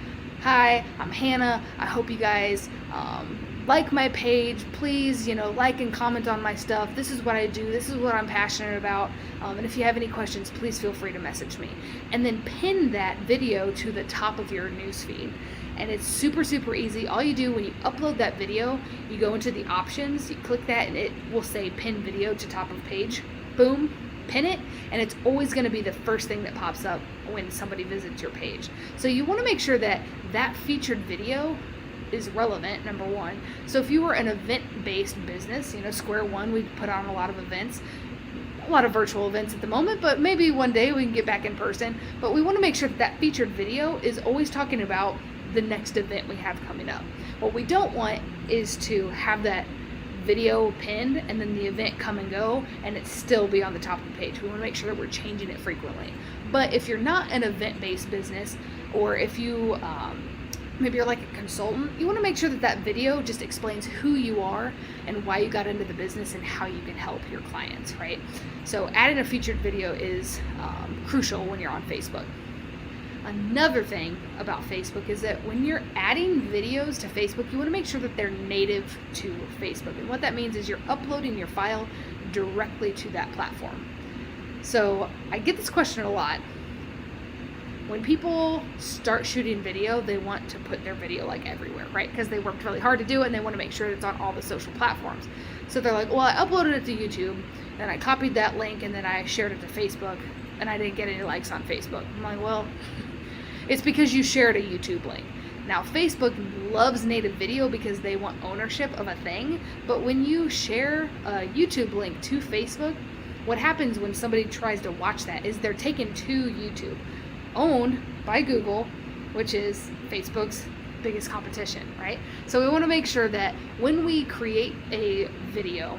A: hi, I'm Hannah. I hope you guys like my page. Please, like and comment on my stuff. This is what I do. This is what I'm passionate about. And if you have any questions, please feel free to message me. And then pin that video to the top of your newsfeed. And it's super, super easy. All you do when you upload that video, you go into the options, you click that, and it will say pin video to top of page. Boom. Pin it, and it's always going to be the first thing that pops up when somebody visits your page. So you want to make sure that that featured video is relevant, number one. So if you were an event-based business, Square One, we put on a lot of events, a lot of virtual events at the moment, but maybe one day we can get back in person. But we want to make sure that that featured video is always talking about the next event we have coming up. What we don't want is to have that video pinned and then the event come and go and it still be on the top of the page. We want to make sure that we're changing it frequently. But if you're not an event-based business, or if you maybe you're like a consultant, you want to make sure that that video just explains who you are and why you got into the business and how you can help your clients, right? So adding a featured video is crucial when you're on Facebook. Another thing about Facebook is that when you're adding videos to Facebook, you want to make sure that they're native to Facebook. And what that means is you're uploading your file directly to that platform. So I get this question a lot. When people start shooting video, they want to put their video like everywhere, right? Because they worked really hard to do it and they want to make sure it's on all the social platforms. So they're like, well, I uploaded it to YouTube, then I copied that link, and then I shared it to Facebook, and I didn't get any likes on Facebook. I'm like, well, it's because you shared a YouTube link. Now, Facebook loves native video because they want ownership of a thing, but when you share a YouTube link to Facebook, what happens when somebody tries to watch that is they're taken to YouTube, owned by Google, which is Facebook's biggest competition, right? So we want to make sure that when we create a video,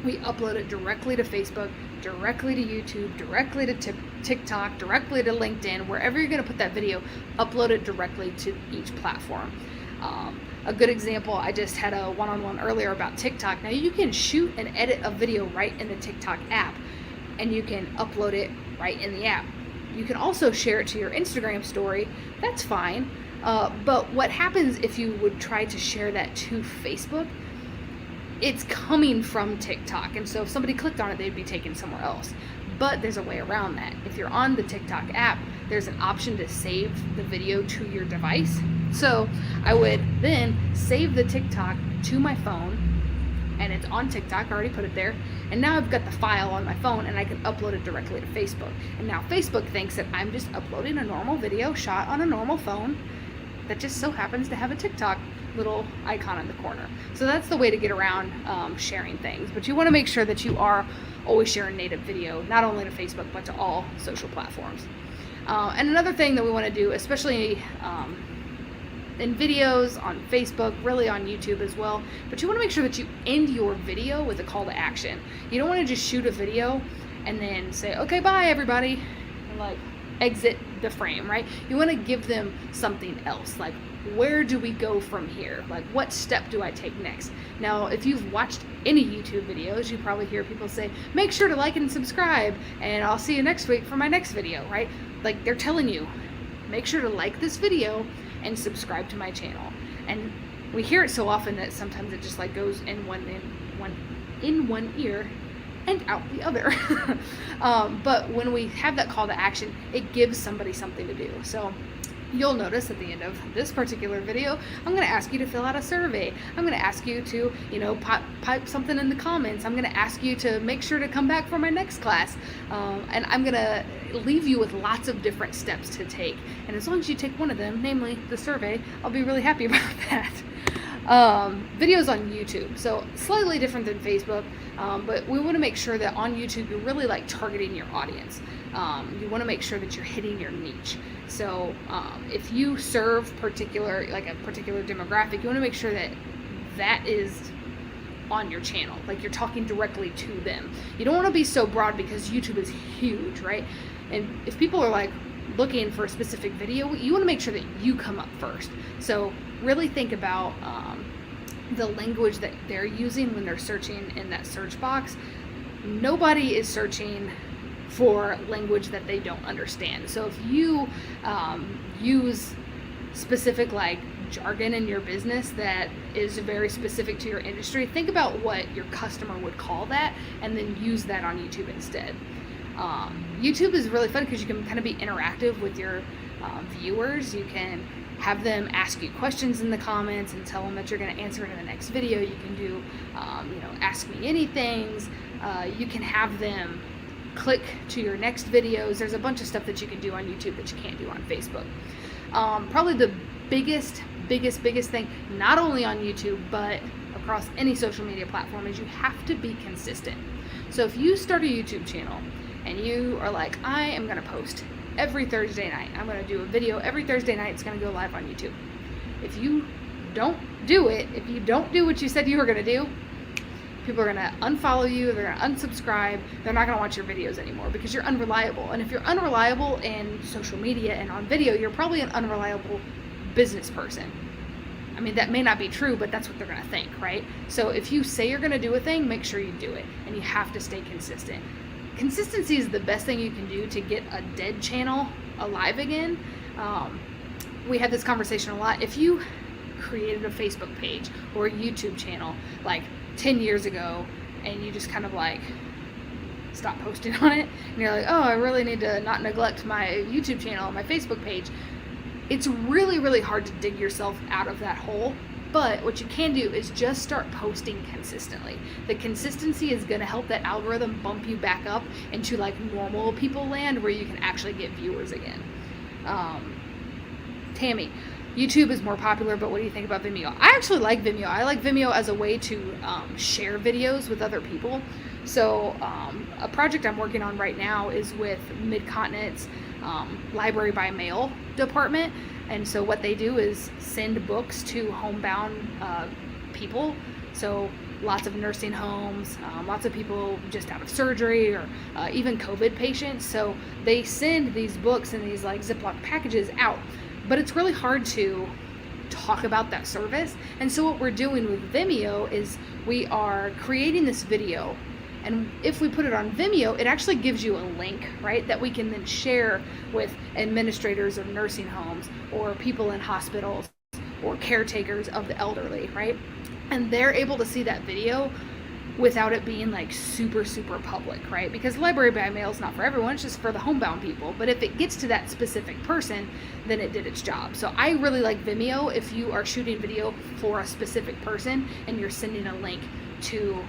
A: we upload it directly to Facebook, directly to YouTube, directly to TikTok, directly to LinkedIn, wherever you're going to put that video, upload it directly to each platform. A good example, I just had a one-on-one earlier about TikTok. Now you can shoot and edit a video right in the TikTok app, and you can upload it right in the app. You can also share it to your Instagram story. That's fine. But what happens if you would try to share that to Facebook? It's coming from TikTok, and so if somebody clicked on it, they'd be taken somewhere else. But there's a way around that. If you're on the TikTok app, there's an option to save the video to your device. So I would then save the TikTok to my phone, and it's on TikTok, I already put it there, and now I've got the file on my phone and I can upload it directly to Facebook. And now Facebook thinks that I'm just uploading a normal video shot on a normal phone that just so happens to have a TikTok little icon in the corner. So that's the way to get around sharing things. But you want to make sure that you are always sharing native video, not only to Facebook, but to all social platforms. And another thing that we want to do, especially in videos on Facebook, really on YouTube as well, but you want to make sure that you end your video with a call to action. You don't want to just shoot a video and then say, okay, bye everybody, and like exit the frame, right? You want to give them something else, like, where do we go from here? Like, what step do I take next? Now, if you've watched any YouTube videos, you probably hear people say, make sure to like and subscribe, and I'll see you next week for my next video, right? Like, they're telling you, make sure to like this video and subscribe to my channel. And we hear it so often that sometimes it just like goes in one ear and out the other. But when we have that call to action, it gives somebody something to do. So you'll notice at the end of this particular video, I'm going to ask you to fill out a survey. I'm going to ask you to, pipe something in the comments. I'm going to ask you to make sure to come back for my next class. And I'm going to leave you with lots of different steps to take. And as long as you take one of them, namely the survey, I'll be really happy about that. Videos on YouTube, so slightly different than Facebook, but we want to make sure that on YouTube you're really like targeting your audience. You want to make sure that you're hitting your niche. So if you serve a particular demographic, you want to make sure that that is on your channel, like you're talking directly to them. You don't want to be so broad because YouTube is huge, right? And if people are like looking for a specific video, you want to make sure that you come up first. So really think about the language that they're using when they're searching in that search box. Nobody is searching for language that they don't understand. So if you use specific like jargon in your business that is very specific to your industry, think about what your customer would call that and then use that on YouTube instead. YouTube is really fun because you can kind of be interactive with your viewers. You can have them ask you questions in the comments and tell them that you're going to answer it in the next video. You can do, ask me anythings. You can have them click to your next videos. There's a bunch of stuff that you can do on YouTube that you can't do on Facebook. Probably the biggest thing, not only on YouTube, but across any social media platform, is you have to be consistent. So if you start a YouTube channel and you are like, I am going to post every Thursday night. I'm going to do a video every Thursday night. It's going to go live on YouTube. If you don't do it, if you don't do what you said you were going to do, people are going to unfollow you. They're going to unsubscribe. They're not going to watch your videos anymore because you're unreliable. And if you're unreliable in social media and on video, you're probably an unreliable business person. I mean, that may not be true, but that's what they're going to think, right? So if you say you're going to do a thing, make sure you do it. And you have to stay consistent. Consistency is the best thing you can do to get a dead channel alive again. We had this conversation a lot. If you created a Facebook page or a YouTube channel like 10 years ago and you just kind of like stop posting on it and you're like, oh, I really need to not neglect my YouTube channel, my Facebook page, it's really hard to dig yourself out of that hole. But what you can do is just start posting consistently. The consistency is going to help that algorithm bump you back up into like normal people land where you can actually get viewers again. Tammy, YouTube is more popular, but what do you think about Vimeo? I actually like Vimeo. I like Vimeo as a way to share videos with other people. So a project I'm working on right now is with Mid-Continent's library by mail department. And so what they do is send books to homebound people. So lots of nursing homes, lots of people just out of surgery, or even COVID patients. So they send these books in these like Ziploc packages out. But it's really hard to talk about that service. And so what we're doing with Vimeo is we are creating this video. And if we put it on Vimeo, it actually gives you a link, right, that we can then share with administrators of nursing homes or people in hospitals or caretakers of the elderly, right? And they're able to see that video without it being like super public, right? Because library by mail is not for everyone, it's just for the homebound people. But if it gets to that specific person, then it did its job. So I really like Vimeo if you are shooting video for a specific person and you're sending a link to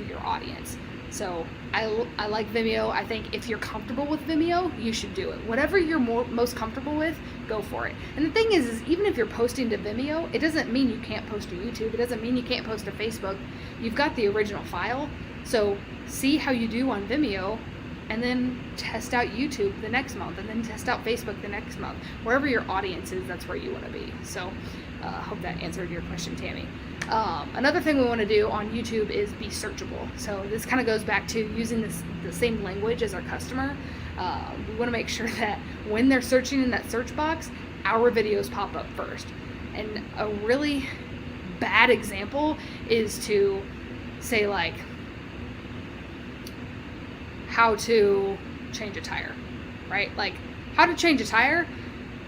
A: your audience. So I like Vimeo. I think if you're comfortable with Vimeo, you should do it. Whatever you're most comfortable with, go for it. And the thing is even if you're posting to Vimeo, it doesn't mean you can't post to YouTube. It doesn't mean you can't post to Facebook. You've got the original file. So see how you do on Vimeo and then test out YouTube the next month and then test out Facebook the next month. Wherever your audience is, that's where you want to be. So I hope that answered your question, Tammy. Another thing we want to do on YouTube is be searchable. So this kind of goes back to using the same language as our customer. We want to make sure that when they're searching in that search box, our videos pop up first. And a really bad example is to say like, how to change a tire, right? Like how to change a tire.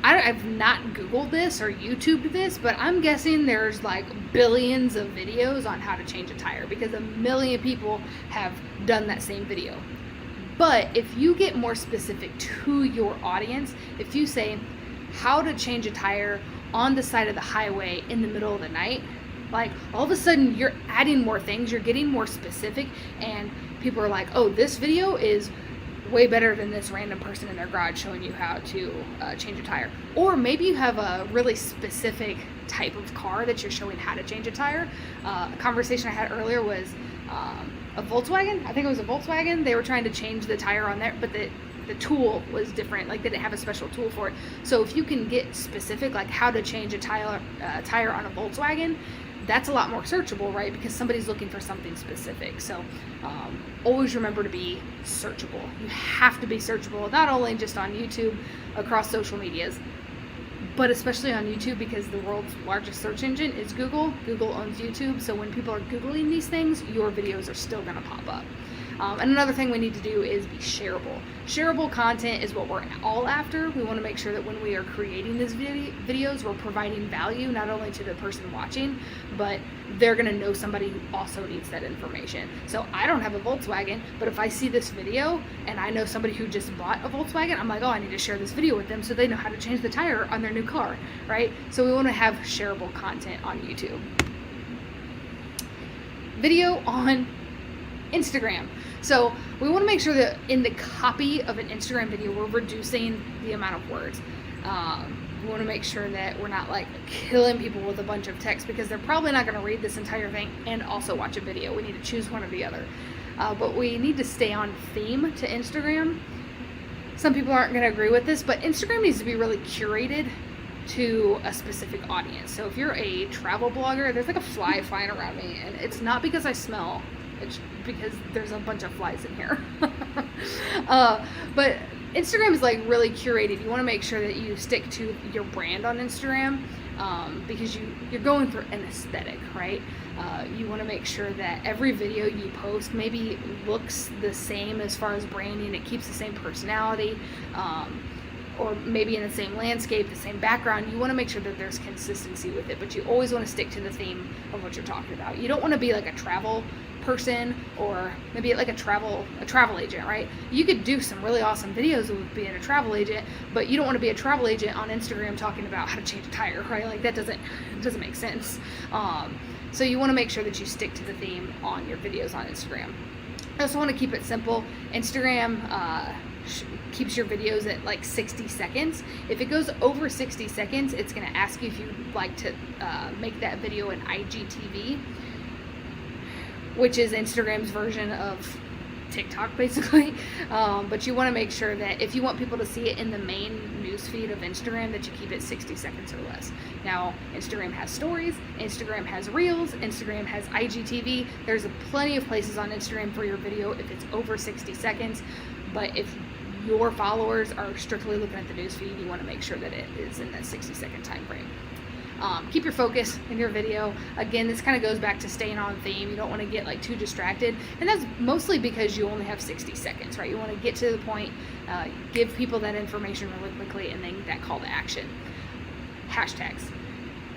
A: I've not Googled this or YouTubed this, but I'm guessing there's like billions of videos on how to change a tire because a million people have done that same video. But if you get more specific to your audience, if you say how to change a tire on the side of the highway in the middle of the night, like all of a sudden you're adding more things, you're getting more specific, and people are like, oh, this video is way better than this random person in their garage showing you how to change a tire. Or maybe you have a really specific type of car that you're showing how to change a tire. A conversation I had earlier was a Volkswagen. I think it was a Volkswagen. They were trying to change the tire on there, but the tool was different. Like they didn't have a special tool for it. So if you can get specific, like how to change a tire on a Volkswagen, that's a lot more searchable, right? Because somebody's looking for something specific. So always remember to be searchable. You have to be searchable, not only just on YouTube, across social medias, but especially on YouTube, because the world's largest search engine is Google. Google owns YouTube, so when people are Googling these things, your videos are still gonna pop up. And another thing we need to do is be shareable. Shareable content is what we're all after. We want to make sure that when we are creating these videos, we're providing value not only to the person watching, but they're going to know somebody who also needs that information. So I don't have a Volkswagen, but if I see this video and I know somebody who just bought a Volkswagen, I'm like, oh, I need to share this video with them so they know how to change the tire on their new car, right? So we want to have shareable content on YouTube. Video on Instagram. So we want to make sure that in the copy of an Instagram video, we're reducing the amount of words. We want to make sure that we're not like killing people with a bunch of text, because they're probably not going to read this entire thing and also watch a video. We need to choose one or the other. But we need to stay on theme to Instagram. Some people aren't going to agree with this, but Instagram needs to be really curated to a specific audience. So if you're a travel blogger, there's like a fly flying around me, and it's not because I smell. It's because there's a bunch of flies in here. But Instagram is like really curated. You want to make sure that you stick to your brand on Instagram, because you're going for an aesthetic, right? You want to make sure that every video you post maybe looks the same as far as branding. It keeps the same personality, or maybe in the same landscape, the same background. You want to make sure that there's consistency with it, but you always want to stick to the theme of what you're talking about. You don't want to be like a travel person, or maybe like a travel agent, right? You could do some really awesome videos with being a travel agent, but you don't want to be a travel agent on Instagram talking about how to change a tire, right? Like that doesn't make sense. So you want to make sure that you stick to the theme on your videos on Instagram. I also want to keep it simple. Instagram keeps your videos at like 60 seconds. If it goes over 60 seconds, it's going to ask you if you'd like to make that video an IGTV, which is Instagram's version of TikTok, basically. But you want to make sure that if you want people to see it in the main newsfeed of Instagram, that you keep it 60 seconds or less. Now, Instagram has stories, Instagram has reels, Instagram has IGTV. There's plenty of places on Instagram for your video if it's over 60 seconds. But if your followers are strictly looking at the newsfeed, you want to make sure that it is in that 60-second time frame. Keep your focus in your video. Again, this kind of goes back to staying on theme. You don't want to get like too distracted, and that's mostly because you only have 60 seconds, right? You want to get to the point, give people that information really quickly, and then that call to action. Hashtags.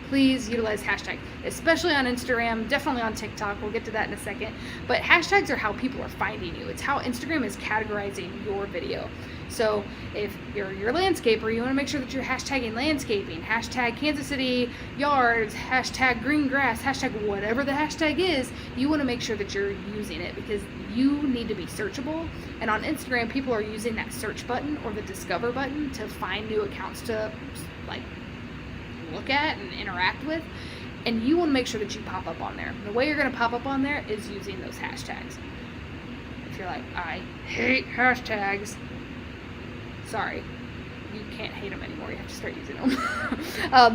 A: Please utilize hashtags, especially on Instagram, definitely on TikTok. We'll get to that in a second. But hashtags are how people are finding you. It's how Instagram is categorizing your video. So if you're your landscaper, you want to make sure that you're hashtagging landscaping, hashtag Kansas City yards, hashtag green grass, hashtag whatever the hashtag is. You want to make sure that you're using it, because you need to be searchable. And on Instagram, people are using that search button or the discover button to find new accounts to like look at and interact with, and you want to make sure that you pop up on there. The way you're going to pop up on there is using those hashtags. If you're like, I hate hashtags, sorry, you can't hate them anymore. You have to start using them.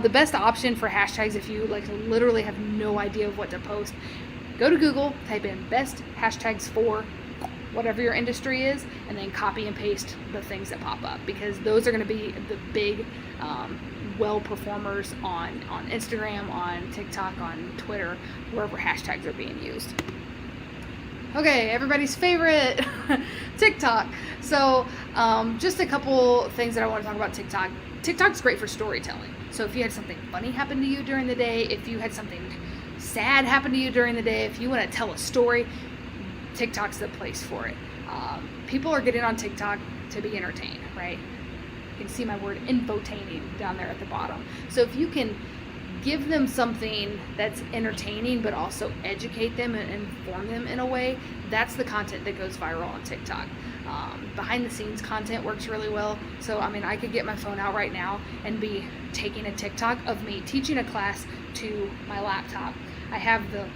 A: The best option for hashtags, if you like literally have no idea of what to post, go to Google, type in best hashtags for whatever your industry is, and then copy and paste the things that pop up, because those are going to be the big well performers on Instagram, on TikTok, on Twitter, wherever hashtags are being used. Okay, everybody's favorite, TikTok. So Just a couple things that I want to talk about TikTok. TikTok's great for storytelling. So if you had something funny happen to you during the day, if you had something sad happen to you during the day, if you want to tell a story, TikTok's the place for it. People are getting on TikTok to be entertained, right? You can see my word infotaining down there at the bottom. So if you can give them something that's entertaining but also educate them and inform them in a way, that's the content that goes viral on TikTok. Behind the scenes content works really well. So I mean, I could get my phone out right now and be taking a TikTok of me teaching a class to my laptop. I have the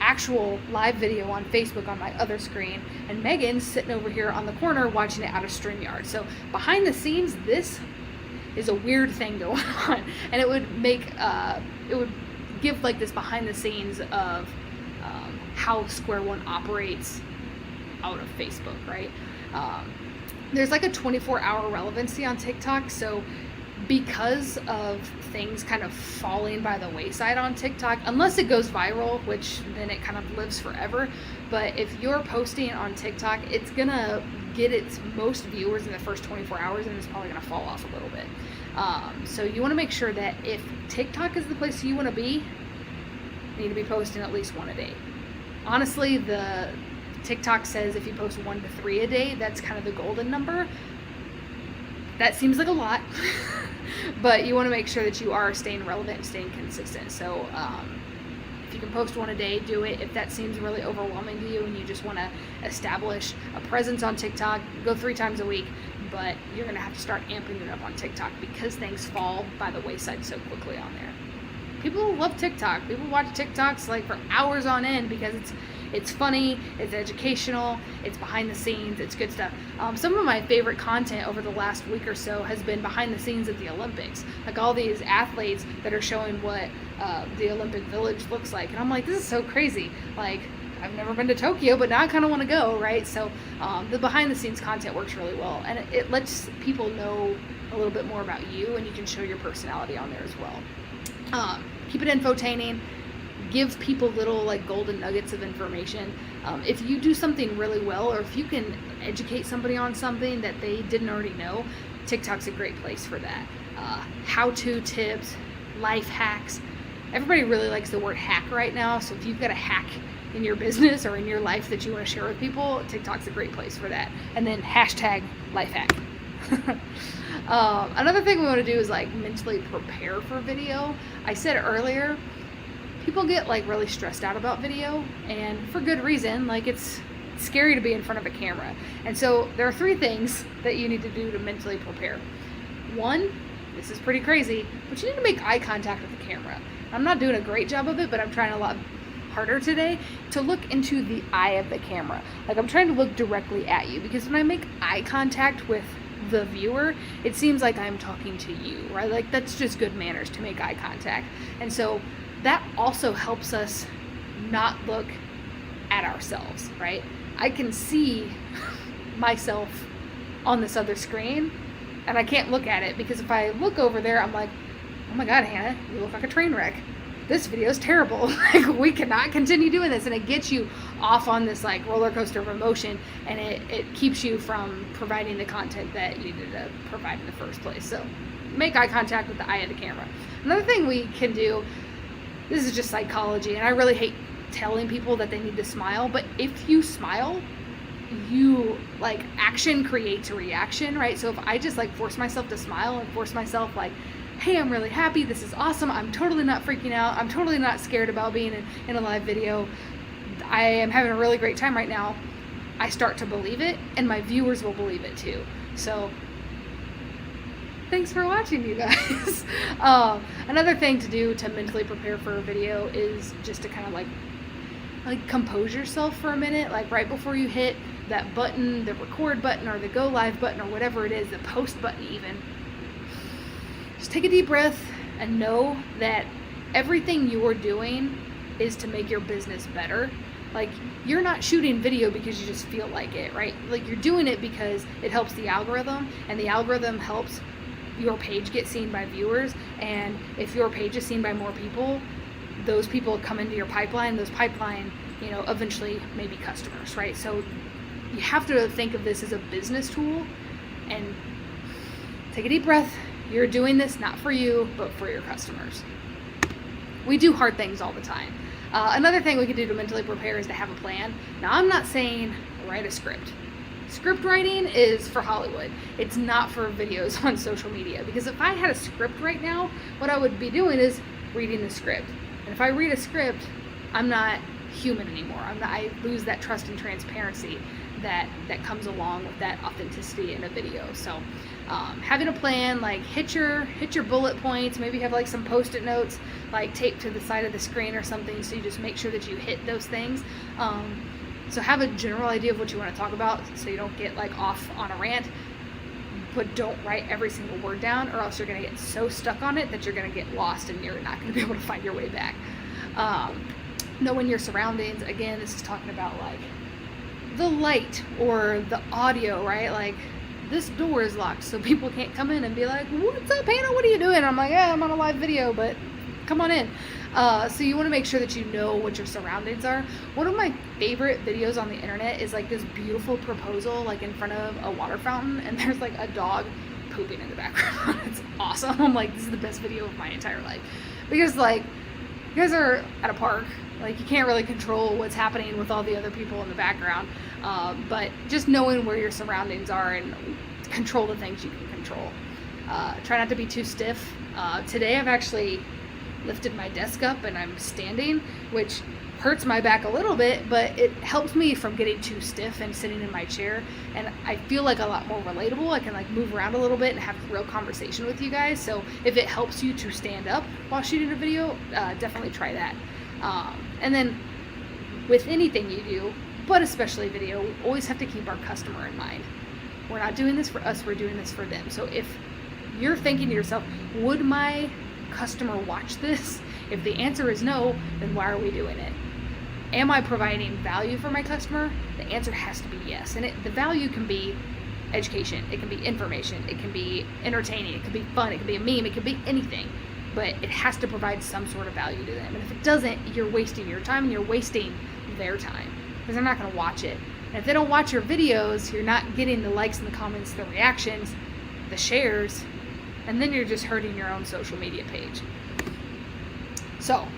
A: actual live video on Facebook on my other screen, and Megan's sitting over here on the corner watching it out of StreamYard. So behind the scenes, this is a weird thing going on, and it would make it would give like this behind the scenes of how Square One operates out of Facebook, right? There's like a 24-hour relevancy on TikTok, so because of things kind of falling by the wayside on TikTok, unless it goes viral, which then it kind of lives forever, but if you're posting on TikTok, it's gonna get its most viewers in the first 24 hours, and it's probably gonna fall off a little bit. So you wanna make sure that if TikTok is the place you wanna be, you need to be posting at least one a day. Honestly, the TikTok says if you post 1 to 3 a day, that's kind of the golden number. That seems like a lot, but you want to make sure that you are staying relevant and staying consistent. So if you can post 1 a day, do it. If that seems really overwhelming to you and you just want to establish a presence on TikTok, go 3 times a week, but you're going to have to start amping it up on TikTok because things fall by the wayside so quickly on there. People love TikTok. People watch TikToks like for hours on end because it's funny, it's educational, it's behind the scenes, it's good stuff. Some of my favorite content over the last week or so has been behind the scenes at the Olympics. Like all these athletes that are showing what the Olympic Village looks like. And I'm like, this is so crazy. Like, I've never been to Tokyo, but now I kind of want to go, right? So the behind the scenes content works really well. And it lets people know a little bit more about you, and you can show your personality on there as well. Keep it infotaining. Give people little like golden nuggets of information. If you do something really well, or if you can educate somebody on something that they didn't already know, TikTok's a great place for that. How-to tips, life hacks. Everybody really likes the word hack right now, so if you've got a hack in your business or in your life that you want to share with people, TikTok's a great place for that. And then hashtag life hack. Another thing we want to do is like mentally prepare for video. I said earlier, people get like really stressed out about video, and for good reason. Like it's scary to be in front of a camera. And so there are 3 things that you need to do to mentally prepare. 1, this is pretty crazy, but you need to make eye contact with the camera. I'm not doing a great job of it, but I'm trying a lot harder today to look into the eye of the camera. Like I'm trying to look directly at you, because when I make eye contact with the viewer, it seems like I'm talking to you, right? Like that's just good manners to make eye contact. And so that also helps us not look at ourselves, right? I can see myself on this other screen and I can't look at it, because if I look over there, I'm like, oh my God, Hannah, you look like a train wreck. This video is terrible. Like we cannot continue doing this. And it gets you off on this like roller coaster of emotion, and it keeps you from providing the content that you needed to provide in the first place. So make eye contact with the eye of the camera. Another thing we can do, this is just psychology, and I really hate telling people that they need to smile, but if you smile, you like action creates a reaction, right? So if I just like force myself to smile and force myself like, hey, I'm really happy, this is awesome, I'm totally not freaking out, I'm totally not scared about being in a live video, I am having a really great time right now, I start to believe it, and my viewers will believe it too. So thanks for watching, you guys. Another thing to do to mentally prepare for a video is just to kind of like compose yourself for a minute, like right before you hit that button, the record button or the go live button or whatever it is, the post button even. Just take a deep breath and know that everything you're doing is to make your business better. Like you're not shooting video because you just feel like it, right? Like you're doing it because it helps the algorithm, and the algorithm helps your page get seen by viewers. And if your page is seen by more people, those people come into your pipeline, those pipeline, eventually maybe customers, right? So you have to think of this as a business tool
B: and take a deep breath. You're doing this not for you, but for your customers. We do hard things all the time. Another thing we can do to mentally prepare is to have a plan. Now, I'm not saying write a script. Script writing is for Hollywood. It's not for videos on social media, because if I had a script right now, what I would be doing is reading the script. And if I read a script, I'm not human anymore. I lose that trust and transparency that comes along with that authenticity in a video. So having a plan, like hit your bullet points, maybe have like some post-it notes like taped to the side of the screen or something, so you just make sure that you hit those things. So have a general idea of what you want to talk about, so you don't get like off on a rant, but don't write every single word down, or else you're going to get so stuck on it that you're going to get lost and you're not going to be able to find your way back. Knowing your surroundings, again, this is talking about like the light or the audio, right? Like, this door is locked, so people can't come in and be like, what's up, Hannah, what are you doing? And I'm like, yeah, I'm on a live video, but come on in. So you want to make sure that you know what your surroundings are. One of my favorite videos on the internet is like this beautiful proposal, like in front of a water fountain, and there's like a dog pooping in the background. It's awesome. I'm like, this is the best video of my entire life. Because like, you guys are at a park, like you can't really control what's happening with all the other people in the background, but just knowing where your surroundings are and control the things you can control. Try not to be too stiff. Today I've actually lifted my desk up and I'm standing, which hurts my back a little bit, but it helps me from getting too stiff and sitting in my chair, and I feel like a lot more relatable. I can like move around a little bit and have a real conversation with you guys. So if it helps you to stand up while shooting a video, definitely try that. And then with anything you do, but especially video, we always have to keep our customer in mind. We're not doing this for us, we're doing this for them. So if you're thinking to yourself, would my customer watch this? If the answer is no, then why are we doing it? Am I providing value for my customer? The answer has to be yes. And the value can be education, it can be information, it can be entertaining, it can be fun, it can be a meme, it can be anything. But it has to provide some sort of value to them. And if it doesn't, you're wasting your time and you're wasting their time, because they're not going to watch it. And if they don't watch your videos, you're not getting the likes and the comments, the reactions, the shares, and then you're just hurting your own social media page. So,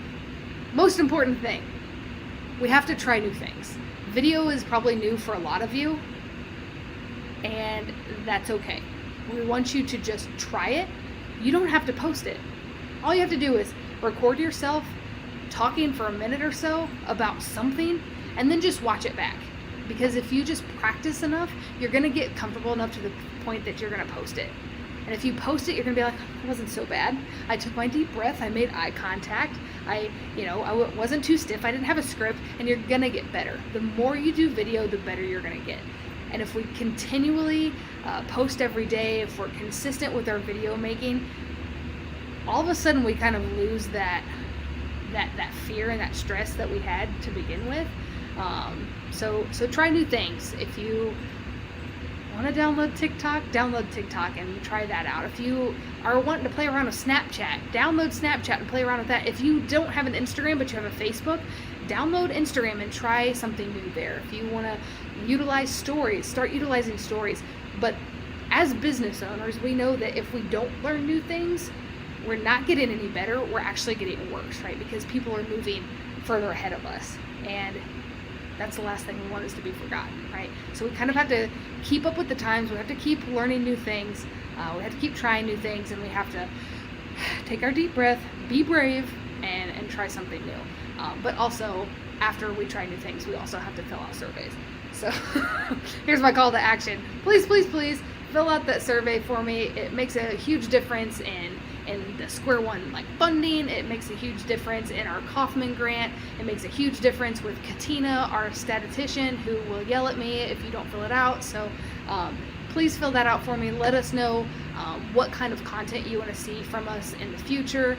B: most important thing, we have to try new things. Video is probably new for a lot of you, and that's okay. We want you to just try it. You don't have to post it. All you have to do is record yourself talking for a minute or so about something, and then just watch it back. Because if you just practice enough, you're going to get comfortable enough to the point that you're going to post it. And if you post it, you're going to be like, that wasn't so bad. I took my deep breath. I made eye contact. I wasn't too stiff. I didn't have a script. And you're going to get better. The more you do video, the better you're going to get. And if we continually post every day, if we're consistent with our video making, all of a sudden we kind of lose that fear and that stress that we had to begin with. So try new things. If you want to download TikTok and try that out. If you are wanting to play around with Snapchat, download Snapchat and play around with that. If you don't have an Instagram but you have a Facebook, download Instagram and try something new there. If you want to utilize stories, start utilizing stories. But as business owners, we know that if we don't learn new things, we're not getting any better, we're actually getting worse, right? Because people are moving further ahead of us, and that's the last thing we want is to be forgotten, right? So we kind of have to keep up with the times. We have to keep learning new things. We have to keep trying new things, and we have to take our deep breath, be brave, and try something new. But also, after we try new things, we also have to fill out surveys. So here's my call to action. Please, please, please fill out that survey for me. It makes a huge difference in the Square One like funding. It makes a huge difference in our Kauffman grant. It makes a huge difference with Katina, our statistician, who will yell at me if you don't fill it out. So please fill that out for me. Let us know what kind of content you want to see from us in the future.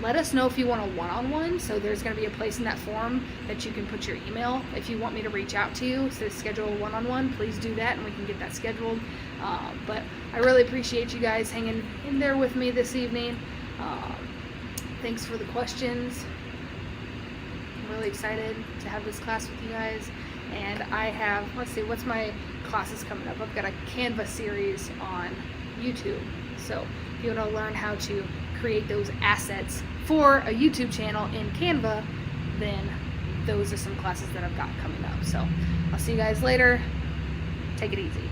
B: Let us know if you want a one-on-one. So there's going to be a place in that form that you can put your email if you want me to reach out to you. So schedule a one-on-one, please do that and we can get that scheduled. But I really appreciate you guys hanging in there with me this evening. Thanks for the questions. I'm really excited to have this class with you guys. And I have, let's see, what's my classes coming up. I've got a Canva series on YouTube. So if you want to learn how to create those assets for a YouTube channel in Canva, then those are some classes that I've got coming up. So I'll see you guys later. Take it easy.